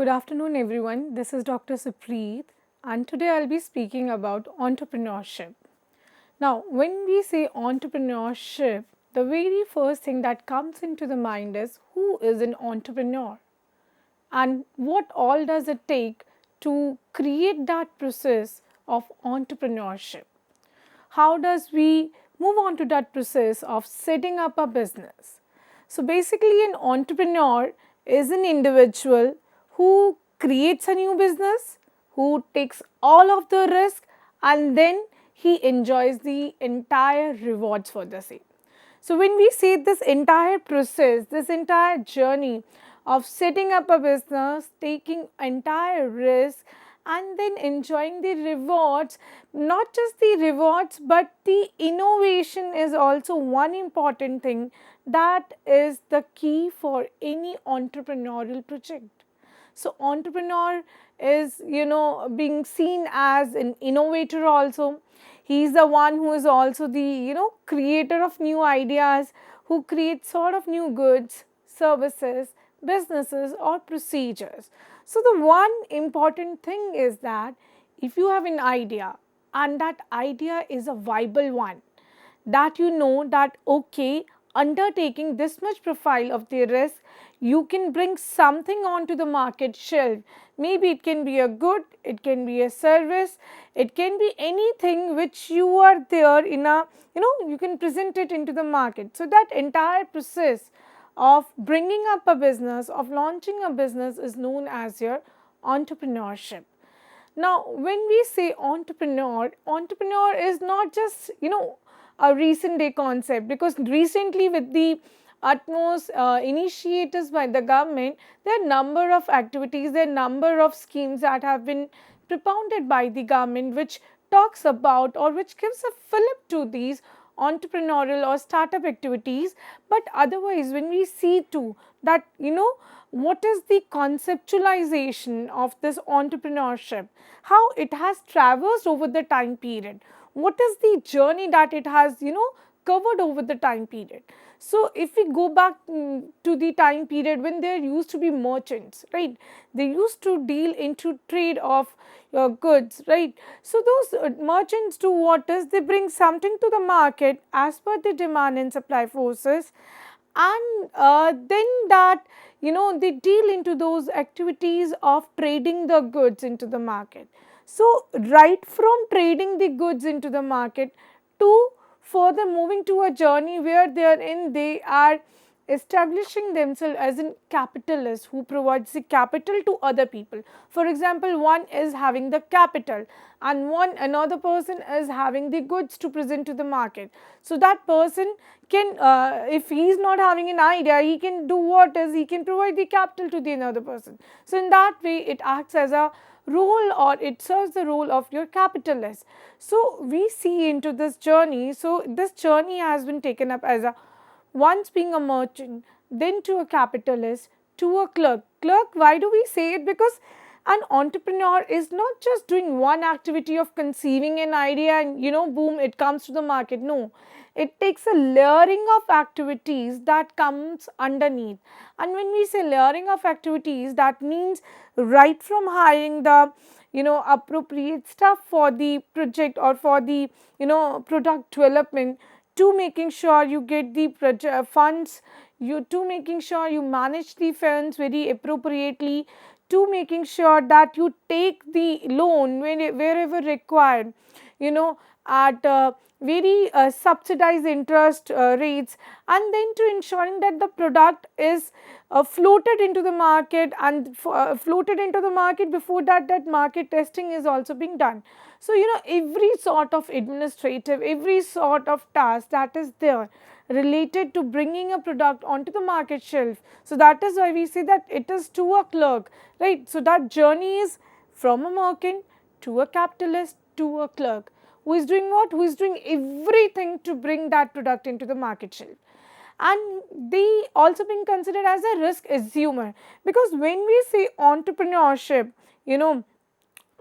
Good afternoon, everyone. This is Dr. Supreet, and today I'll be speaking about entrepreneurship. Now, when we say entrepreneurship, the very first thing that comes into the mind is who is an entrepreneur and what all does it take to create that process of entrepreneurship. How does we move on to that process of setting up a business? So basically an entrepreneur is an individual who creates a new business, who takes all of the risk and then he enjoys the entire rewards for the same. So when we see this entire process, this entire journey of setting up a business, taking entire risk and then enjoying the rewards, not just the rewards but the innovation is also one important thing that is the key for any entrepreneurial project. So entrepreneur is being seen as an innovator also. He is the one who is also the creator of new ideas, who creates sort of new goods, services, businesses or procedures. So the one important thing is that if you have an idea and that idea is a viable one, that that okay, undertaking this much profile of the risk, you can bring something onto the market shelf. Maybe it can be a good, it can be a service, it can be anything which you are there in a, you can present it into the market. So that entire process of bringing up a business, of launching a business is known as your entrepreneurship. Now, when we say entrepreneur is not just, a recent day concept, because recently with the utmost initiatives by the government, there are number of activities, there are number of schemes that have been propounded by the government which talks about or which gives a fillip to these entrepreneurial or startup activities. But otherwise, when we see too that what is the conceptualization of this entrepreneurship, how it has traversed over the time period, what is the journey that it has covered over the time period. So if we go back to the time period when there used to be merchants, right, they used to deal into trade of goods, right. So those merchants do what is, they bring something to the market as per the demand and supply forces, and then that they deal into those activities of trading the goods into the market. So right from trading the goods into the market to further moving to a journey where they are establishing themselves as a capitalist who provides the capital to other people. For example, one is having the capital and another person is having the goods to present to the market. So that person can, if he is not having an idea, he can do what is, he can provide the capital to the another person. So in that way it acts as a role, or it serves the role of your capitalist. So we see into this journey, so this journey has been taken up as a once being a merchant, then to a capitalist, to a clerk. Clerk, why do we say it? Because an entrepreneur is not just doing one activity of conceiving an idea and boom, it comes to the market. No, it takes a layering of activities that comes underneath. And when we say layering of activities, that means right from hiring the appropriate staff for the project or for the product development, to making sure you get the funds, to making sure you manage the funds very appropriately, to making sure that you take the loan wherever required, at very subsidized interest rates, and then to ensuring that the product is floated into the market, and floated into the market. Before that, that market testing is also being done. So every sort of administrative, every sort of task that is there related to bringing a product onto the market shelf. So that is why we say that it is to a clerk, right. So that journey is from a merchant to a capitalist to a clerk, who is doing what? Who is doing everything to bring that product into the market shelf. And they also being considered as a risk assumer, because when we say entrepreneurship,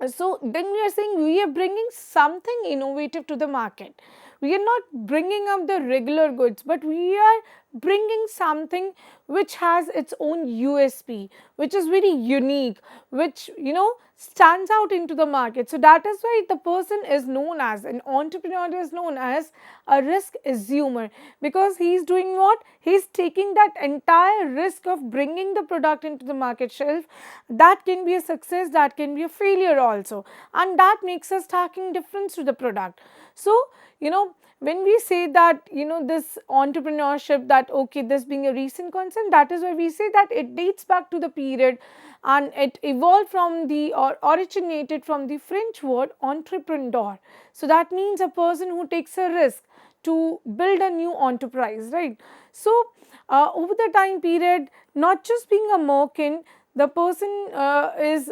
so then we are saying we are bringing something innovative to the market. We are not bringing up the regular goods, but we are bringing something which has its own USP, which is very unique, which stands out into the market. So that is why the person is known as an entrepreneur, is known as a risk assumer, because he is doing what? He is taking that entire risk of bringing the product into the market shelf. That can be a success, that can be a failure also, and that makes us starking difference to the product. So when we say that this entrepreneurship, that okay, this being a recent concept, that is why we say that it dates back to the period, and it evolved from the, or originated from the French word entrepreneur. So that means a person who takes a risk to build a new enterprise, right? So over the time period, not just being a merchant, the person is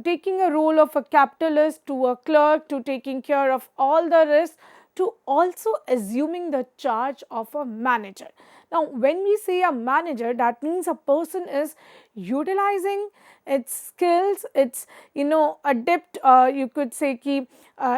taking a role of a capitalist, to a clerk, to taking care of all the risks, to also assuming the charge of a manager. Now, when we say a manager, that means a person is utilizing its skills, its adept, you could say ki,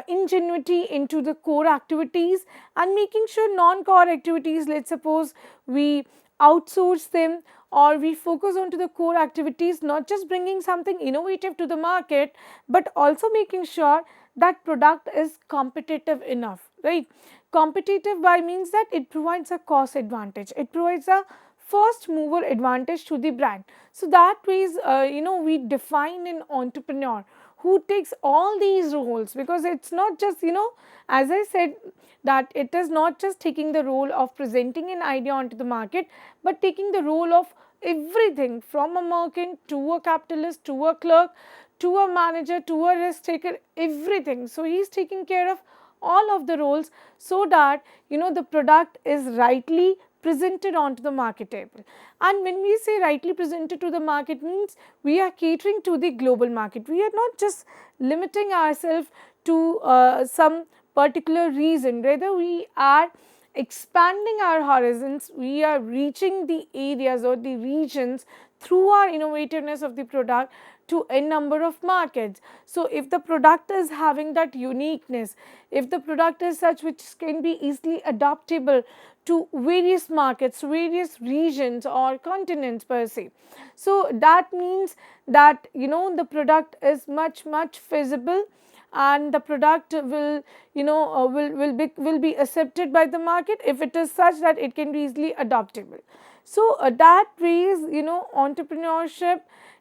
ingenuity into the core activities, and making sure non-core activities, let's suppose we outsource them, or we focus on to the core activities, not just bringing something innovative to the market, but also making sure that product is competitive enough, right? Competitive by means that it provides a cost advantage, it provides a first mover advantage to the brand. So that ways we define an entrepreneur who takes all these roles, because it's not just as I said, that it is not just taking the role of presenting an idea onto the market, but taking the role of everything from a merchant to a capitalist to a clerk to a manager to a risk taker, everything. So he is taking care of all of the roles, so that the product is rightly presented onto the market table. And when we say rightly presented to the market, means we are catering to the global market. We are not just limiting ourselves to some particular region, rather we are expanding our horizons, we are reaching the areas or the regions through our innovativeness of the product to a number of markets. So if the product is having that uniqueness, if the product is such which can be easily adaptable to various markets, various regions or continents per se, so that means that the product is much feasible, and the product will will be accepted by the market if it is such that it can be easily adaptable. So that ways entrepreneurship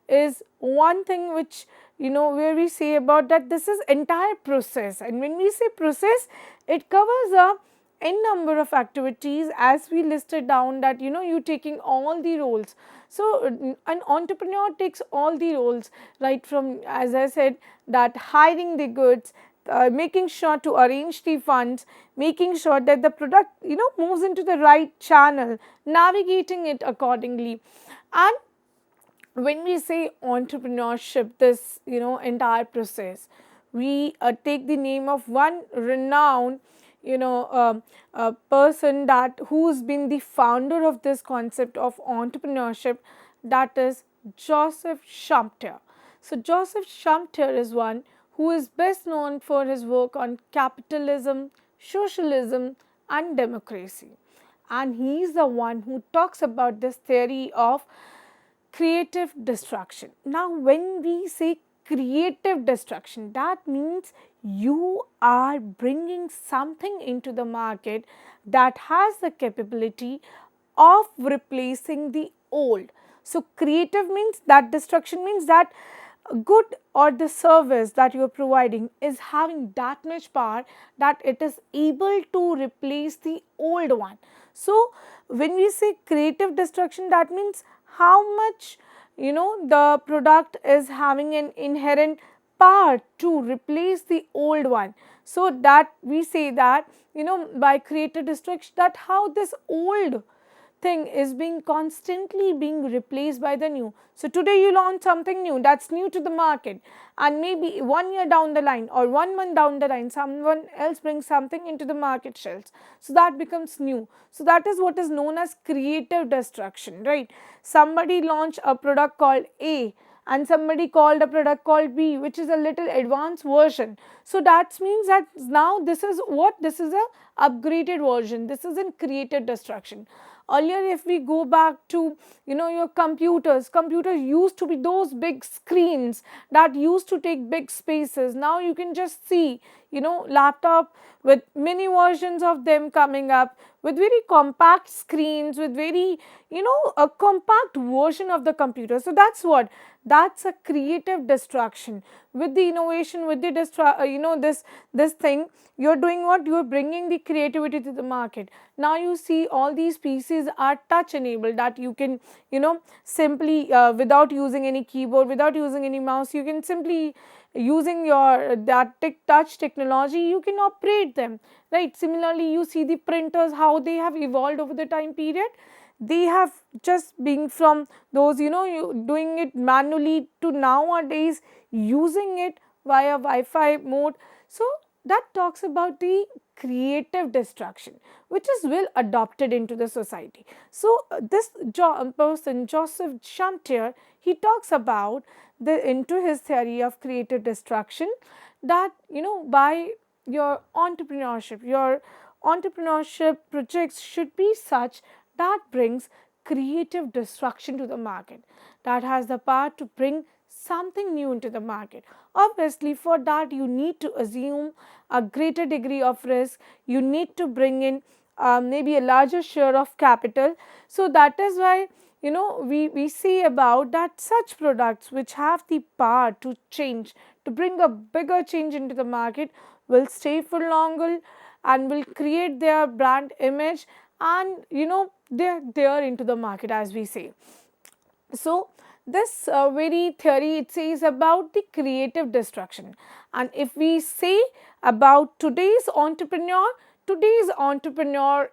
is one thing which where we say about that this is entire process, and when we say process, it covers a n number of activities as we listed down, that you taking all the roles. So an entrepreneur takes all the roles, right from, as I said, that hiring the goods, making sure to arrange the funds, making sure that the product moves into the right channel, navigating it accordingly. And when we say entrepreneurship, this entire process, we take the name of one renowned person that who's been the founder of this concept of entrepreneurship, that is Joseph Schumpeter. So Joseph Schumpeter is one who is best known for his work on capitalism, socialism and democracy, and he is the one who talks about this theory of creative destruction. Now when we say creative destruction, that means you are bringing something into the market that has the capability of replacing the old. So creative means that destruction means that good or the service that you are providing is having that much power that it is able to replace the old one. So when we say creative destruction, that means how much the product is having an inherent power to replace the old one. So that we say that by creative destruction, that how this old thing is being constantly being replaced by the new. So today you launch something new that's new to the market, and maybe 1 year down the line or 1 month down the line someone else brings something into the market shelves, so that becomes new. So that is what is known as creative destruction, right? Somebody launched a product called A and somebody called a product called B, which is a little advanced version. So that means that now this is what, this is a upgraded version, this is in creative destruction. Earlier, if we go back to, your computers used to be those big screens that used to take big spaces. Now you can just see, laptop with many versions of them coming up with very compact screens, with very, a compact version of the computer. So that's a creative destruction. With the innovation, with the this thing, you're doing what? You're bringing the creativity to the market. Now you see all these pieces are touch enabled, that you can, simply without using any keyboard, without using any mouse, you can simply, using your touch technology, you can operate them, right? Similarly, you see the printers, how they have evolved over the time period. They have just been from those, you doing it manually, to nowadays using it via Wi-Fi mode. So that talks about the creative destruction, which is well adopted into the society. So this person, Joseph Chamtier, he talks about into his theory of creative destruction, that, by your entrepreneurship projects should be such that brings creative destruction to the market, that has the power to bring something new into the market. Obviously, for that you need to assume a greater degree of risk, you need to bring in maybe a larger share of capital. So that is why, we see about that such products which have the power to change, to bring a bigger change into the market, will stay for longer and will create their brand image, and, they're there into the market, as we say. So this very theory, it says about the creative destruction. And if we say about today's entrepreneur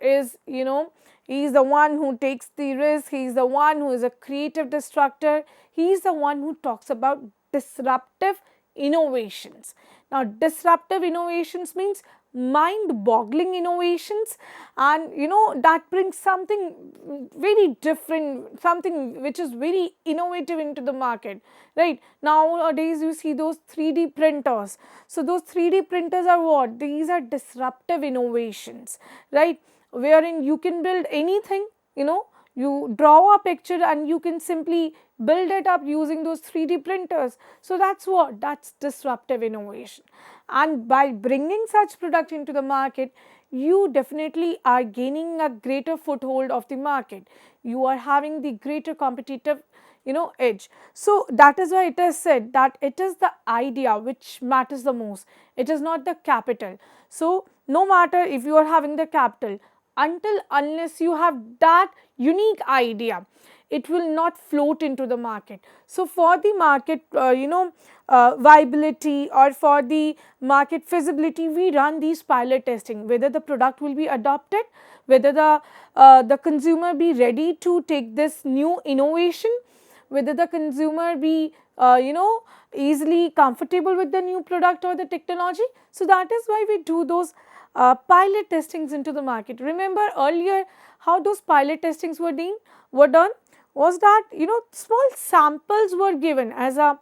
is, he is the one who takes the risk, he is the one who is a creative destructor, he is the one who talks about disruptive innovations. Now, disruptive innovations means mind-boggling innovations, and, that brings something very different, something which is very innovative into the market, right? Nowadays you see those 3D printers. So those 3D printers are what? These are disruptive innovations, right? Wherein you can build anything, you draw a picture and you can simply build it up using those 3D printers. So that's what? That's disruptive innovation. And by bringing such product into the market, you definitely are gaining a greater foothold of the market. You are having the greater competitive, edge. So that is why it is said that it is the idea which matters the most. It is not the capital. So no matter if you are having the capital, unless you have that unique idea, it will not float into the market. So for the market, viability, or for the market feasibility, we run these pilot testing, whether the product will be adopted, whether the consumer be ready to take this new innovation, whether the consumer be easily comfortable with the new product or the technology. So that is why we do those pilot testings into the market. Remember earlier how those pilot testings were done was that, small samples were given as a,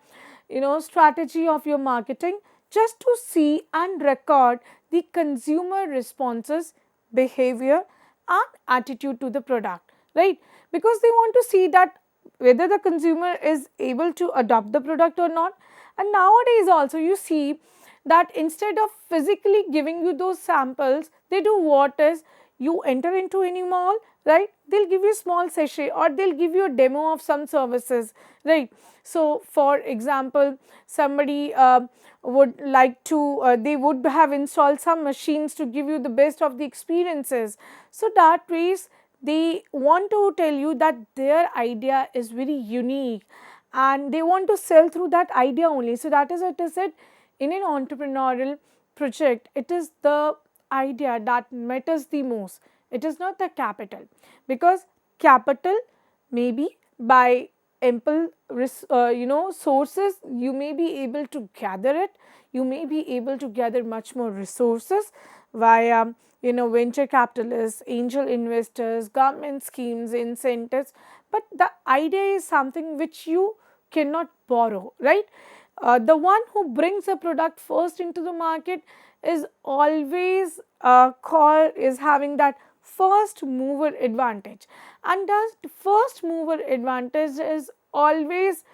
strategy of your marketing, just to see and record the consumer responses, behavior and attitude to the product, right? Because they want to see that whether the consumer is able to adopt the product or not. And nowadays also you see that instead of physically giving you those samples, they do what is, you enter into any mall, right? They'll give you a small sachet, or they'll give you a demo of some services, right? So for example, somebody would like to, they would have installed some machines to give you the best of the experiences. So that ways they want to tell you that their idea is very unique and they want to sell through that idea only. So that is what is it. In an entrepreneurial project, it is the idea that matters the most. It is not the capital, because capital maybe by ample sources you may be able to gather it, you may be able to gather much more resources via venture capitalists, angel investors, government schemes, incentives, but the idea is something which you cannot borrow, right? The one who brings a product first into the market is always is having that first mover advantage, and that first mover advantage is always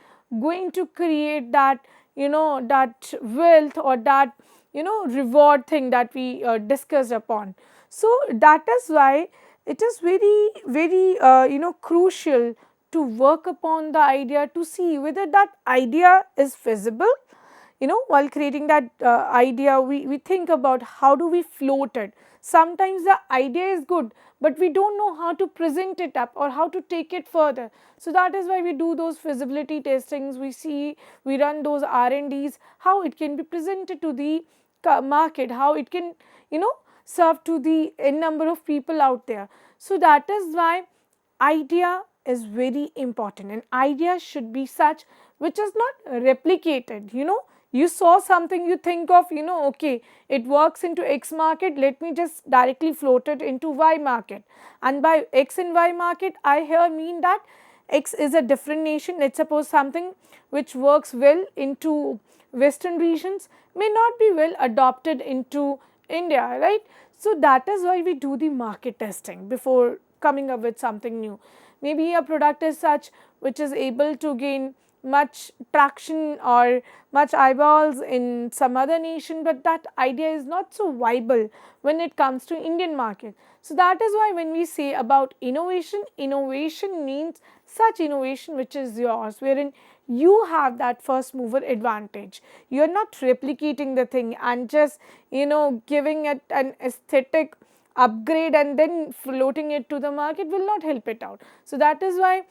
going to create that, that wealth, or that, reward thing that we discussed upon. So that is why it is very, very crucial to work upon the idea, to see whether that idea is feasible. While creating that idea, we think about how do we float it. Sometimes the idea is good, but we don't know how to present it up or how to take it further. So that is why we do those feasibility testings. We run those R&Ds, how it can be presented to the market, how it can, serve to the n number of people out there. So that is why idea is very important, and idea should be such which is not replicated. You saw something, you think of, okay, it works into X market, let me just directly float it into Y market. And by X and Y market, I here mean that X is a different nation. Let's suppose something which works well into western regions may not be well adopted into India, right? So that is why we do the market testing before coming up with something new. Maybe a product is such which is able to gain much traction or much eyeballs in some other nation, but that idea is not so viable when it comes to Indian market. So that is why when we say about innovation, innovation means such innovation which is yours, wherein you have that first mover advantage. You are not replicating the thing and just, giving it an aesthetic upgrade and then floating it to the market will not help it out. So that is why,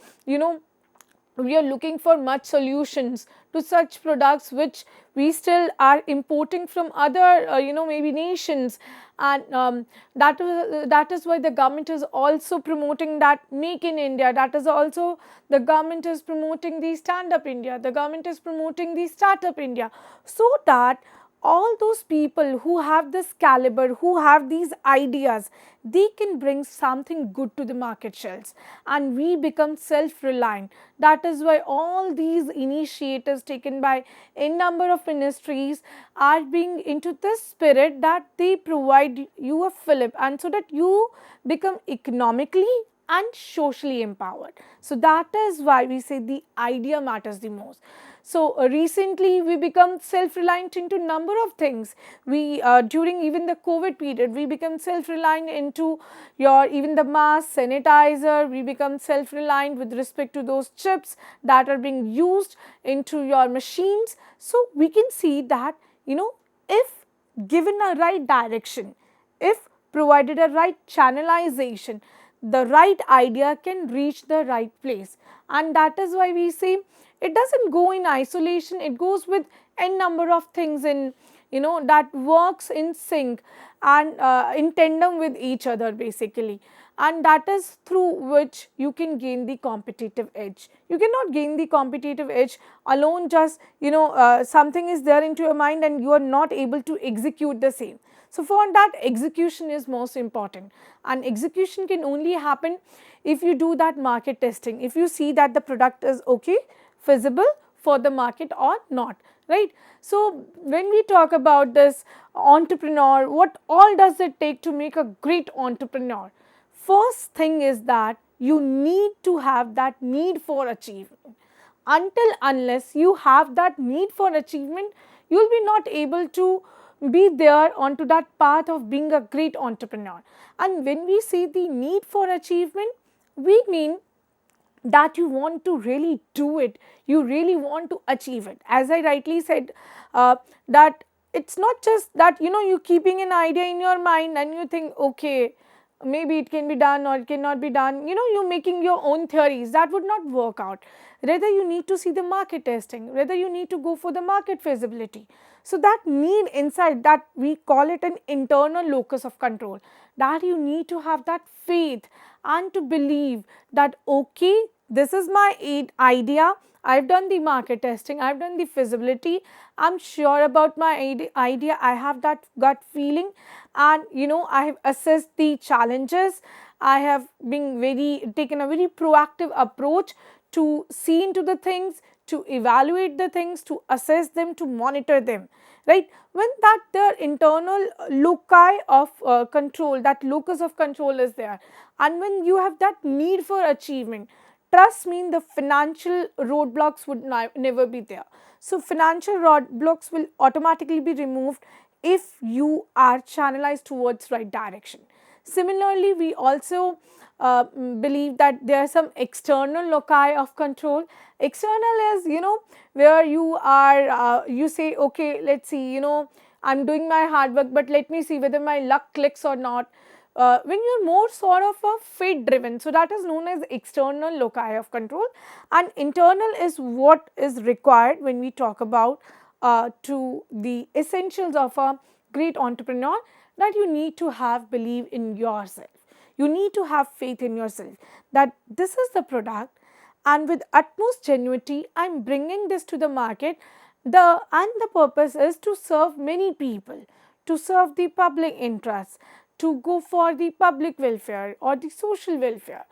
we are looking for much solutions to such products which we still are importing from other, maybe nations. And that is why the government is also promoting that make in India. That is also the government is promoting the stand up India. The government is promoting the startup India, so that all those people who have this caliber, who have these ideas, they can bring something good to the market shelves and we become self-reliant. That is why all these initiatives taken by a number of ministries are being into this spirit that they provide you a fillip, and so that you become economically and socially empowered. So that is why we say the idea matters the most. So recently we become self-reliant into number of things. We during even the COVID period, we become self-reliant into even the mask, sanitizer. We become self-reliant with respect to those chips that are being used into your machines. So we can see that, if given a right direction, if provided a right channelization, the right idea can reach the right place. And that is why we say it doesn't go in isolation, it goes with n number of things in, that works in sync and in tandem with each other basically. And that is through which you can gain the competitive edge. You cannot gain the competitive edge alone, just, something is there into your mind and you are not able to execute the same. So for that, execution is most important, and execution can only happen if you do that market testing, if you see that the product is okay, feasible for the market or not, right? So when we talk about this entrepreneur, what all does it take to make a great entrepreneur? First thing is that you need to have that need for achievement. Unless you have that need for achievement, you will be not able to be there onto that path of being a great entrepreneur. And when we say the need for achievement, we mean that you want to really do it, you really want to achieve it. As I rightly said, that it's not just that, you keeping an idea in your mind and you think, okay, maybe it can be done or it cannot be done, you're making your own theories, that would not work out. Rather, you need to see the market testing, rather you need to go for the market feasibility. So that need inside, that we call it an internal locus of control, that you need to have that faith and to believe that, okay, this is my idea, I've done the market testing, I've done the feasibility, I'm sure about my idea, I have that gut feeling, and I have assessed the challenges, I have taken a very proactive approach to see into the things, to evaluate the things, to assess them, to monitor them, right? When that their internal loci of control, that locus of control is there, and when you have that need for achievement, trust me, the financial roadblocks would never be there. So financial roadblocks will automatically be removed if you are channelized towards right direction. Similarly, we also believe that there are some external loci of control. External is, where you are, you say, okay, let's see, I'm doing my hard work, but let me see whether my luck clicks or not. When you're more sort of a fate driven, so that is known as external loci of control, and internal is what is required when we talk about to the essentials of a great entrepreneur, that you need to have belief in yourself. You need to have faith in yourself that this is the product, and with utmost genuinity I am bringing this to the market. The purpose is to serve many people, to serve the public interest, to go for the public welfare or the social welfare.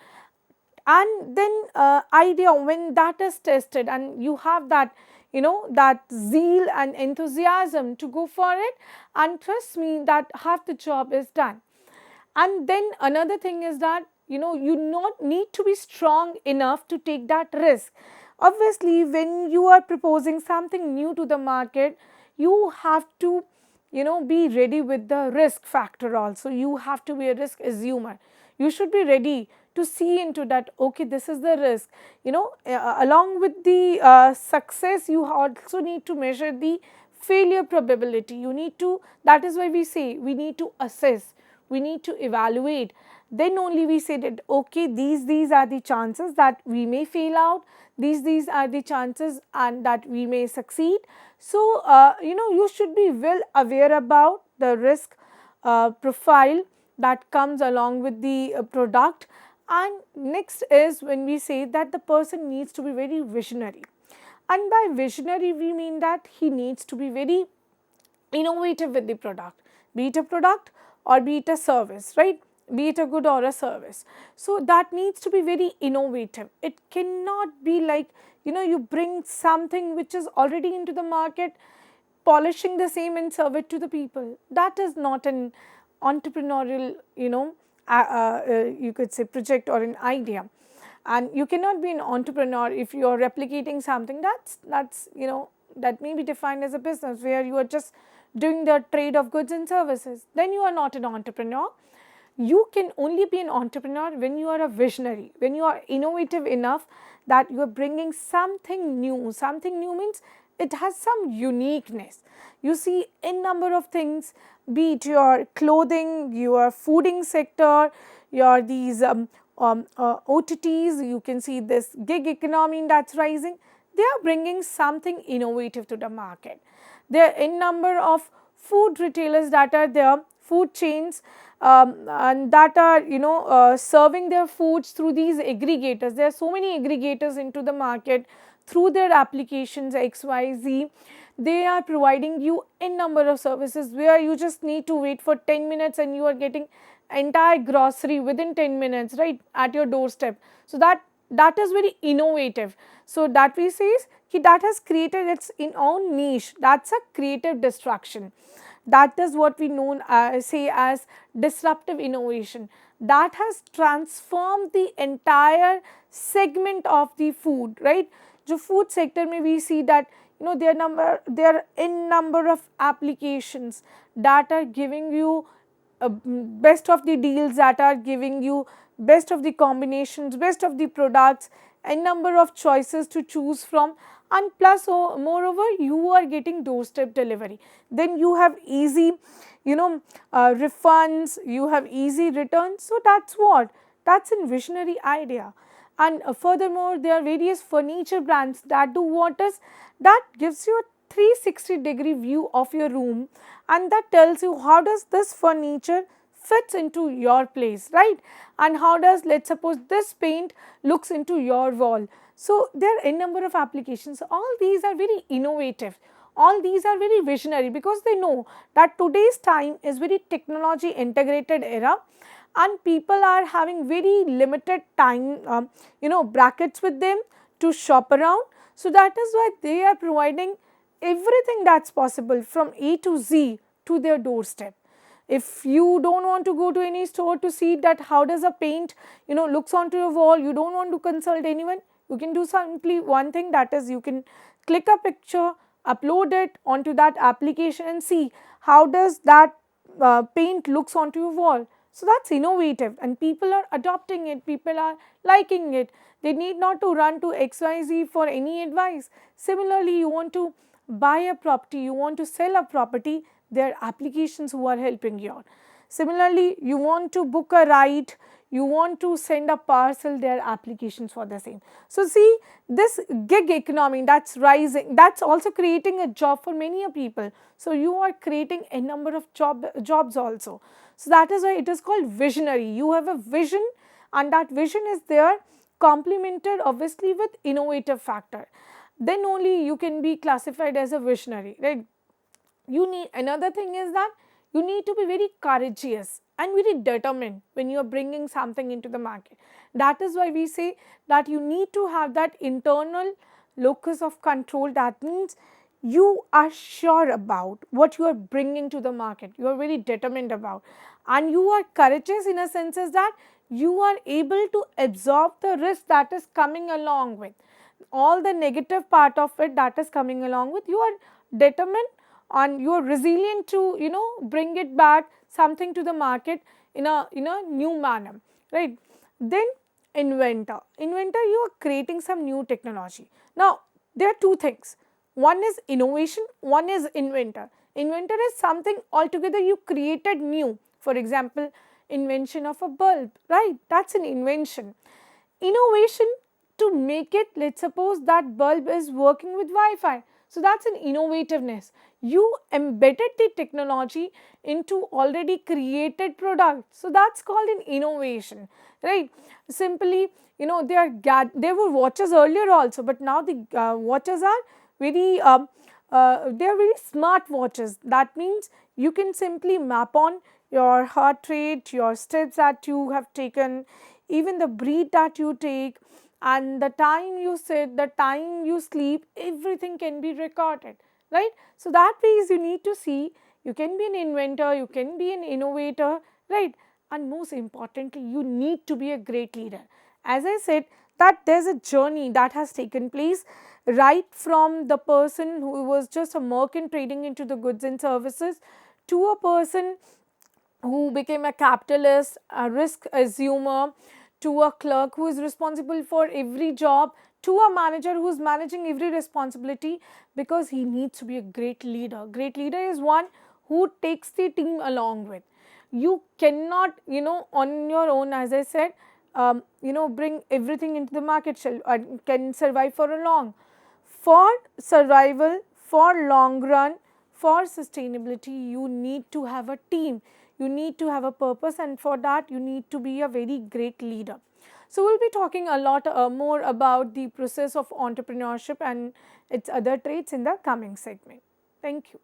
And then idea, when that is tested and you have that, that zeal and enthusiasm to go for it, and trust me, that half the job is done. And then another thing is that, you not need to be strong enough to take that risk. Obviously, when you are proposing something new to the market, you have to, be ready with the risk factor also. You have to be a risk assumer. You should be ready to see into that, okay, this is the risk. Along with the success, you also need to measure the failure probability. You need to, that is why we say we need to assess, we need to evaluate. Then only we say that, okay, these are the chances that we may fail out, these are the chances and that we may succeed. So, you should be well aware about the risk profile that comes along with the product. And next is when we say that the person needs to be very visionary. And by visionary, we mean that he needs to be very innovative with the product, be it a product or be it a service, right? Be it a good or a service. So that needs to be very innovative. It cannot be like, you bring something which is already into the market, polishing the same and serve it to the people. That is not an entrepreneurial, you could say project or an idea. And you cannot be an entrepreneur if you are replicating something that may be defined as a business where you are just doing the trade of goods and services. Then you are not an entrepreneur. You can only be an entrepreneur when you are a visionary, when you are innovative enough that you are bringing something new. Something new means it has some uniqueness. You see, in number of things, be it your clothing, your fooding sector, your these OTTs, you can see this gig economy that's rising. They are bringing something innovative to the market. There are in number of food retailers that are there, food chains, and that are serving their foods through these aggregators. There are so many aggregators into the market through their applications XYZ. They are providing you in number of services where you just need to wait for 10 minutes and you are getting entire grocery within 10 minutes, right, at your doorstep. So that is very innovative. So that we say is that has created its own niche. That's a creative destruction. That is what we say as disruptive innovation. That has transformed the entire segment of the food, right? The food sector may we see that there are in number of applications that are giving you best of the deals, that are giving you best of the combinations, best of the products, a number of choices to choose from, and plus moreover you are getting doorstep delivery. Then you have easy refunds, you have easy returns. So that's a visionary idea. And furthermore, there are various furniture brands that do what is that gives you a 360-degree view of your room, and that tells you how does this furniture fits into your place, right? And how does, let's suppose, this paint looks into your wall. So there are a number of applications. All these are very innovative. All these are very visionary because they know that today's time is very technology integrated era, and people are having very limited time brackets with them to shop around. So that is why they are providing everything that's possible from A to Z to their doorstep. If you don't want to go to any store to see that how does a paint looks onto your wall, you don't want to consult anyone, you can do simply one thing, that is you can click a picture, upload it onto that application and see how does that paint looks onto your wall. So that's innovative and people are adopting it, people are liking it. They need not to run to XYZ for any advice. Similarly, you want to buy a property, you want to sell a property, there are applications who are helping you out. Similarly, you want to book a ride, you want to send a parcel, there are applications for the same. So see, this gig economy that's rising, that's also creating a job for many people. So you are creating a number of jobs also. So that is why it is called visionary. You have a vision and that vision is there complemented obviously with innovative factor. Then only you can be classified as a visionary, right? You need, another thing is that you need to be very courageous and very determined when you are bringing something into the market. That is why we say that you need to have that internal locus of control. That means you are sure about what you are bringing to the market, you are very determined about, and you are courageous in a sense is that you are able to absorb the risk that is coming along with all the negative part of it that is coming along with. You are determined and you are resilient to bring it back something to the market in a new manner, right? Then inventor, you are creating some new technology. Now there are two things, one is innovation, one is inventor. Inventor is something altogether you created new, for example invention of a bulb, right? That's an invention. Innovation, to make it, let's suppose that bulb is working with Wi-Fi, so that's an innovativeness. You embedded the technology into already created product, so that's called an innovation, right? Simply, there were watches earlier also, but now the watches are very they are very smart watches. That means you can simply map on your heart rate, your steps that you have taken, even the breath that you take, and the time you sit, the time you sleep, everything can be recorded, right? So that means you need to see, you can be an inventor, you can be an innovator, right? And most importantly, you need to be a great leader. As I said, that there's a journey that has taken place right from the person who was just a merchant trading into the goods and services to a person who became a capitalist, a risk assumer, to a clerk who is responsible for every job, to a manager who is managing every responsibility, because he needs to be a great leader. Great leader is one who takes the team along with. You cannot, on your own, as I said, bring everything into the market, can survive for a long. For survival, for long run, for sustainability, you need to have a team. You need to have a purpose, and for that you need to be a very great leader. So we will be talking a lot more about the process of entrepreneurship and its other traits in the coming segment. Thank you.